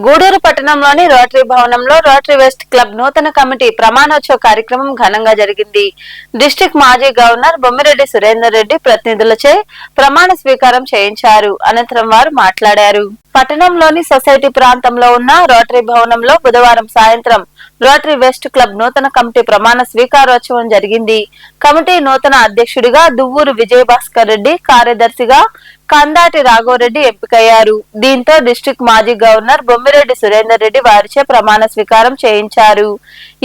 గూడూరు పట్టణంలోని రోటరీ భవనంలో rotary west club నూతన కమిటీ ప్రమాణోత్సవ కార్యక్రమం ఘనంగా జరిగింది. డిస్ట్రిక్ట్ మాజీ గవర్నర్ బొమ్మిరెడ్డి సురేందర్ రెడ్డి ప్రతినిధులచే ప్రమాణ స్వీకారం చేయించారు. అనంతరం వారు మాట్లాడారు. పట్టణంలోని సొసైటీ ప్రాంతంలో ఉన్న రోటరీ భవనంలో బుధవారం సాయంత్రం రోటరీ వెస్ట్ క్లబ్ నూతన కమిటీ ప్రమాణ స్వీకారోత్సవం జరిగింది. కమిటీ నూతన అధ్యక్షుడిగా దువ్వూరు విజయభాస్కర్ రెడ్డి, కార్యదర్శిగా కందాటి రాఘవరెడ్డి ఎంపికయ్యారు. దీంతో డిస్ట్రిక్ట్ మాజీ గవర్నర్ బొమ్మిరెడ్డి సురేందర్ రెడ్డి వారిచే ప్రమాణ స్వీకారం చేయించారు.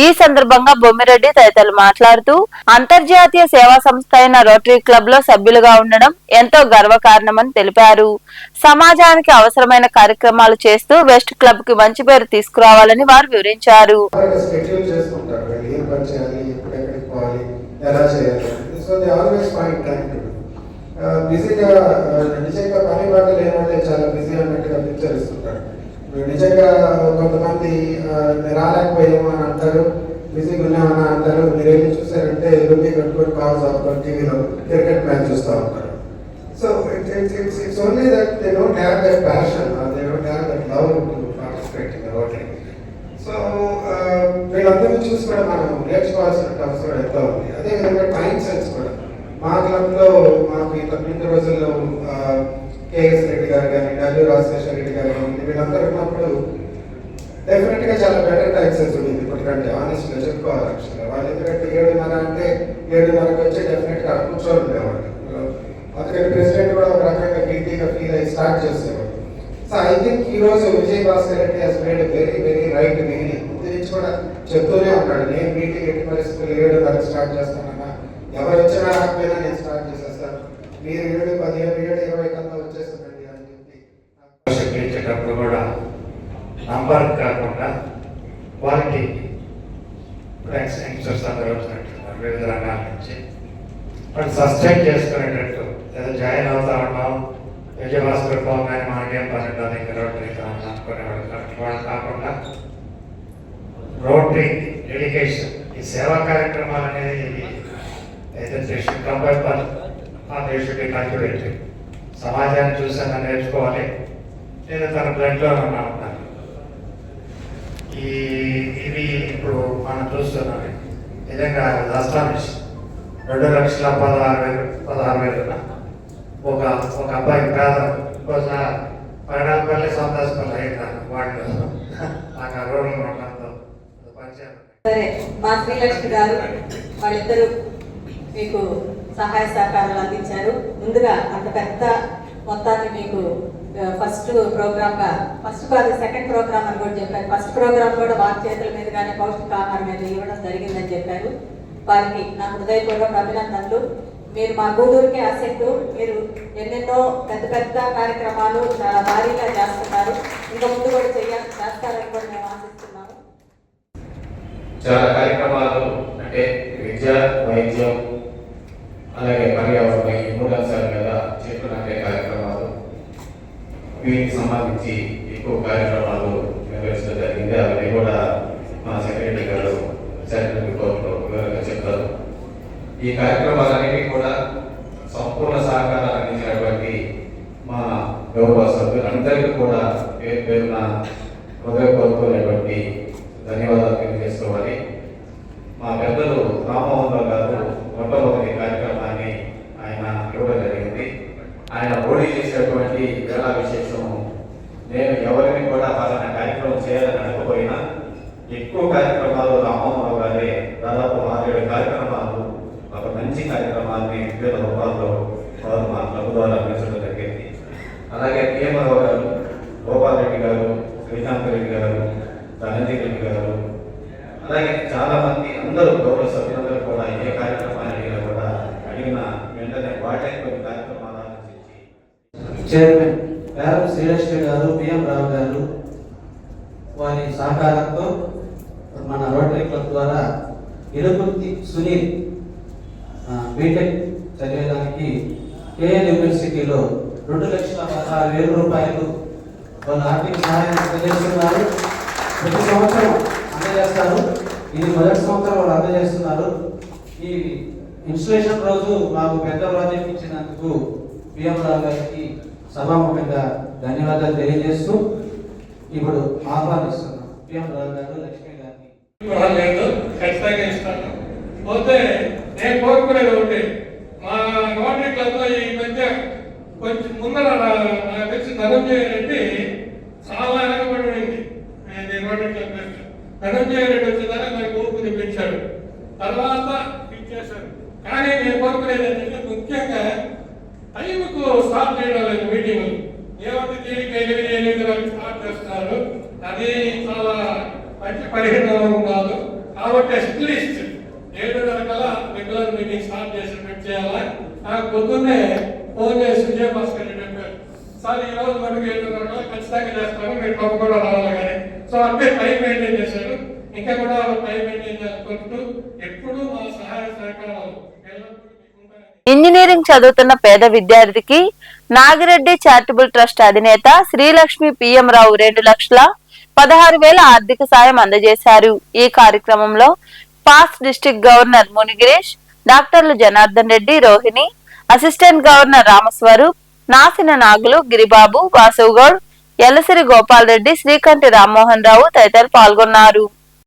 ఈ సందర్భంగా బొమ్మిరెడ్డి తదితరులు మాట్లాడుతూ అంతర్జాతీయ సేవా సంస్థ అయిన రోటరీ క్లబ్ లో సభ్యులుగా ఉండడం ఎంతో గర్వకారణమని తెలిపారు. సమాజానికి అవసరమైన కార్యక్రమాలు చేస్తూ వెస్ట్ క్లబ్ కి మంచి పేరు తీసుకురావాలని వారు వివరించారు. బిజీగా నిజంగా పని బాట లేని వాళ్ళే చాలా బిజీ అన్నట్టుగా పిక్చర్ ఇస్తుంటారు. నిజంగా కొంతమంది రాలేకపోయాము అని అంటారు, బిజీగా ఉన్నామని అంటారు. మీరు వెళ్ళి చూసారంటే లుంగి కట్టుకొని కాల్స్ ఆపుకొని టీవీలో క్రికెట్ మ్యాచ్ చూస్తూ ఉంటారు. So it's only that they don't have that passion, they don't have that love to participate in the rotary. So వీళ్ళందరినీ చూసి కూడా మనం నేర్చుకోవాల్సిన అవసరం ఎంతో ఉంది. అదేవిధంగా టైం సెన్స్ కూడా మా క్లబ్లో మాకు ఇంతకు ముందు రోజుల్లో కేఎస్ రెడ్డి గారు కానీ డబ్ల్యూ రాజశేఖర రెడ్డి గారు కానీ వీళ్ళందరూ ఉన్నప్పుడు డెఫినెట్గా చాలా బెటర్ టైం సెన్స్ ఉంది ఇప్పటికంటే. ఆనెస్ట్గా చెప్పుకోవాలి యాక్చువల్గా వాళ్ళు. ఎందుకంటే 7:30 అంటే 7:30కి వచ్చి డెఫినెట్గా కూర్చొని ఉండేవాళ్ళు. అందుకని ప్రెసిడెంట్ కూడా ఒక రకంగా గిల్టీగా ఫీల్ అయ్యి స్టార్ట్ చేసేవాళ్ళు. సో ఐ థింక్ ఈ రోజు Vijayabhaskar Reddy has made very very right beginning. ముందు నుంచి కూడా చెప్తూనే ఉంటాడు, నేను మీటింగ్ ఎట్టి పరిస్థితులు 7:30 స్టార్ట్ చేస్తానన్నా, ఎవరు వచ్చినా రాకపోయినా నేను స్టార్ట్ చేసేస్తాను, మీరు 7, 15, 7:20 కన్నా వచ్చేస్తుందండి అని చెప్పి ఇచ్చేటప్పుడు కూడా నంబర్ కాకుండా క్వాలిటీ యంగ్స్టర్స్ అందరూ వచ్చినట్టున్నారు వివిధ రంగాల నుంచి. వాళ్ళు సస్టైన్ చేసుకునేటట్టు ఏదో జాయిన్ అవుతా ఉన్నాం, విజయభాస్కర్ పోగానే మనకేం పని ఉంటుంది ఇంకా రోటరీ అనుకునేవాళ్ళు. వాళ్ళు కాకుండా రోటరీ డెడికేషన్, ఈ సేవా కార్యక్రమాలు అనేది సమాజాన్ని చూసాక నేర్చుకోవాలి, లేదా తన బ్లడ్లో ఉంటాను. ఇవి ఇప్పుడు మనం చూస్తున్నాం. నిజంగా అస్టానిష్ 2,16,000 ఒక అబ్బాయి పేద ఇంకోసారి పైనాపల్లి సంతోషపల్లి అయినారు వాళ్ళు నాకు అరోగం ఉండడంతో పరిచయం. సరే, మా శ్రీలక్ష్మి గారు వాళ్ళిద్దరూ మీకు సహాయ సహకారాలు అందించారు. ముందుగా అంత పెద్ద మొత్తాన్ని మీకు ఫస్ట్ కాదు సెకండ్ ప్రోగ్రామ్ అని కూడా చెప్పారు. ఫస్ట్ ప్రోగ్రామ్ కూడా వారి చేతుల మీదుగానే పౌష్టికాహారం మీద ఇవ్వడం జరిగిందని చెప్పారు. వారికి నా హృదయపూర్వక అభినందనలు. మీరు మా గూడూరుకే అసెట్టు. మీరు ఎన్నెన్నో పెద్ద పెద్ద కార్యక్రమాలు చాలా భారీగా చేస్తున్నారు. ఇంకా ముందు కూడా చేస్తారని కూడా మేము ఆశిస్తున్నాము. చాలా కార్యక్రమాలు అంటే విద్య, వైద్యం, అలాగే పర్యావరణ, ఈ 3 అంశాల మీద చేతున్నట్టే కార్యక్రమాలు, వీటికి సంబంధించి ఎక్కువ కార్యక్రమాలు నిర్వహించడం జరిగింది. అవన్నీ కూడా మా సెక్రటరీ గారు రిపోర్ట్లో వివరంగా చెప్తారు. ఈ కార్యక్రమాలన్నిటి కూడా సంపూర్ణ సహకారం అందించినటువంటి మా గౌరవ సభ్యులందరికీ కూడా పేరు పేరున హృదయపూర్వకమైనటువంటి ధన్యవాదాలు తెలియజేసుకోవాలి. మా పెద్దలు రామ్మోహన్ రావు గారు మొట్టమొదటి కార్యక్రమాన్ని ఆయన ఇవ్వడం జరిగింది. ఆయన పోటీ చేసినటువంటి వేళ విశేషము, నేను ఎవరిని కూడా పలానా కార్యక్రమం చేయాలని అనకపోయినా ఎక్కువ కార్యక్రమాలు రామ్మోహన్ రావు గారే దాదాపు 6-7 కార్యక్రమాలు, ఒక మంచి కార్యక్రమాన్ని వివిధ రూపాల్లో వారు మా క్లబ్ ద్వారా అందించడం జరిగింది. అలాగే పిఎంఆర్ గారు, గోపాల్ రెడ్డి గారు, శ్రీకాంత్ రెడ్డి గారు, ధనంజయ్ రెడ్డి గారు, అలాగే చాలా మంది అందరూ గౌరవ సభ్యులందరూ కూడా ఏ కార్యక్రమాన్ని కూడా అడిగిన వెంటనే వాటి కొన్ని కార్యక్రమాలు ఆలోచించి చైర్మన్ పేరం శ్రీలక్ష్మి గారు, పిఎం రావు గారు వారి సహకారంతో మన రోటరీ క్లబ్ ద్వారా ఇరుకుర్తి సునీల్ బీటెక్ చదివేదానికి కేఎల్ యూనివర్సిటీలో 2,16,000 రూపాయలు వాళ్ళు ఆర్థిక సహాయాన్ని అందజేస్తున్నారు. ప్రతి సంవత్సరం అందజేస్తారు. ఇది మొదటి సంవత్సరం వాళ్ళు అందజేస్తున్నారు. ఈ ఇన్స్టలేషన్ రోజు మాకు పెద్ద ప్రాజెక్ట్ ఇచ్చినందుకు పిఎం రావు గారికి సభాముఖంగా ధన్యవాదాలు తెలియజేస్తూ ఇప్పుడు ఆహ్వానిస్తున్నాం పిఎం రావు గారు లక్ష్మి గారిని. లేదు, ఖచ్చితంగా ఇస్తాను. పోతే నేను కోరుకునేది ఒకటి, మా రోటరీ క్లబ్ లో ఈ మధ్య కొంచెం ముందర నాకు తెలిసి ధనంజయ రెడ్డి చాలా వెనకబడి ఉంది. రోటరీ క్లబ్ ధనంజయ రెడ్డి వచ్చేదాకా నాకు ఊపు తెప్పించాడు, తర్వాత ఇచ్చేశారు. కానీ నేను కోరుకునేది ఏంటంటే ముఖ్యంగా టైంకు స్టార్ట్ చేయడం లేదు మీటింగ్లు. ఏమంటే దీనికి 8 వరకు స్టార్ట్ చేస్తున్నారు, అది చాలా మంచి పరిహారం కాదు. కాబట్టి అట్లీస్ట్ 7:30 కల్లా రెగ్యులర్ మీటింగ్ స్టార్ట్ చేసినట్టు చేయాలా. నాకు పొద్దున్నే ఫోన్ చేసి విజయభాస్కర్ రెడ్డి చెప్పారు, సార్ ఈ రోజు మనకు 7:30 కల్లా ఖచ్చితంగా చేస్తాము, మీరు తప్పకుండా రావాలి. కానీ సో అంటే టైం మెయింటైన్ చేశారు. ఇంకా కూడా టైం మెయింటైన్ చేసుకుంటూ ఎప్పుడు మా సహాయ సహకారాలు ఇంజనీరింగ్ చదువుతున్న పేద విద్యార్థికి నాగిరెడ్డి చారిటబుల్ ట్రస్ట్ అధినేత శ్రీలక్ష్మి పిఎం రావు 2,16,000 ఆర్థిక సాయం అందజేశారు. ఈ కార్యక్రమంలో పాస్ట్ డిస్ట్రిక్ట్ గవర్నర్ మునిగిరీష్, డాక్టర్లు జనార్దన్ రెడ్డి, రోహిణి, అసిస్టెంట్ గవర్నర్ రామస్వరూప్, నాసిన నాగులు, గిరిబాబు, వాసుగౌడ్, ఎల్లసిరి గోపాల్ రెడ్డి, శ్రీకంఠి రామ్మోహన్ రావు తదితరులు పాల్గొన్నారు.